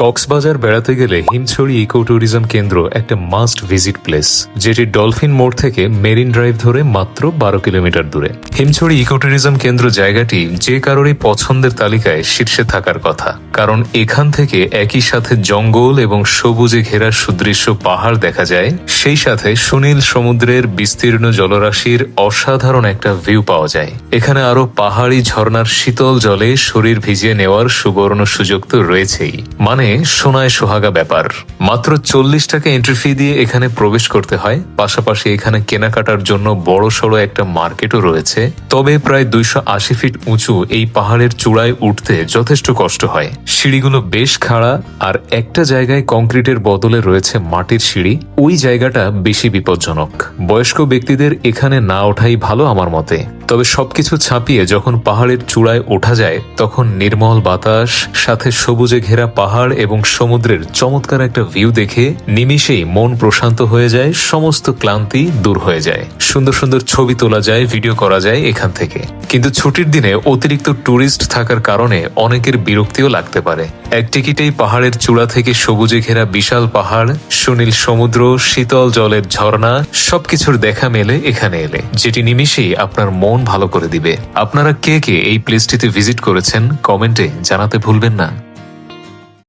কক্সবাজার বেড়াতে গেলে Himchari eco tourism কেন্দ্র একটা মাস্ট ভিজিট প্লেস, যেটি ডলফিন মোড় থেকে মেরিন ড্রাইভ ধরে মাত্র 12 কিলোমিটার দূরে। হিমছড়ি ইকো ট্যুরিজম কেন্দ্র জায়গাটি যে কারোরই পছন্দের তালিকায় শীর্ষে থাকার কথা, কারণ এখান থেকে একই সাথে জঙ্গল এবং সবুজে ঘেরা সুদৃশ্য পাহাড় দেখা যায়, সেই সাথে সুনীল সমুদ্রের বিস্তীর্ণ জলরাশির অসাধারণ একটা ভিউ পাওয়া যায়। এখানে আরো পাহাড়ি ঝর্ণার শীতল জলে শরীর ভিজিয়ে নেওয়ার সুবর্ণ সুযোগ তো রয়েছেই, মানে সোনায় সোহাগা ব্যাপার। মাত্র 40 টাকা এন্ট্রি ফি দিয়ে এখানে প্রবেশ করতে হয়। পাশাপাশি এখানে কেনাকাটার জন্য বড় সড়ো একটা মার্কেটও রয়েছে। তবে প্রায় 280 ফিট উঁচু এই পাহাড়ের চূড়ায় উঠতে যথেষ্ট কষ্ট হয়। সিঁড়িগুলো বেশ খাড়া, আর একটা জায়গায় কংক্রিটের বদলে রয়েছে মাটির সিঁড়ি। ওই জায়গাটা বেশি বিপজ্জনক। বয়স্ক ব্যক্তিদের এখানে না ওঠাই ভালো আমার মতে। তবে সবকিছু ছাপিয়ে যখন পাহাড়ের চূড়ায় ওঠা যায়, তখন নির্মল বাতাস, সাথে সবুজে ঘেরা পাহাড় এবং সমুদ্রের চমৎকার একটা ভিউ দেখে নিমিষেই মন প্রশান্ত হয়ে যায়, সমস্ত ক্লান্তি দূর হয়ে যায়। সুন্দর সুন্দর ছবি তোলা যায়, ভিডিও করা যায় এখান থেকে। কিন্তু ছুটির দিনে অতিরিক্ত ট্যুরিস্ট থাকার কারণে অনেকের বিরক্তিও লাগতে পারে। এক টিকিটেই পাহাড়ের চূড়া থেকে সবুজে ঘেরা বিশাল পাহাড়, সুনীল সমুদ্র, শীতল জলের ঝর্ণা সবকিছুর দেখা মেলে এখানে এলে, যেটি নিমিষেই আপনার মন ভালো করে দিবে। আপনারা কে কে এই প্লেসটিতে ভিজিট করেছেন কমেন্টে জানাতে ভুলবেন না।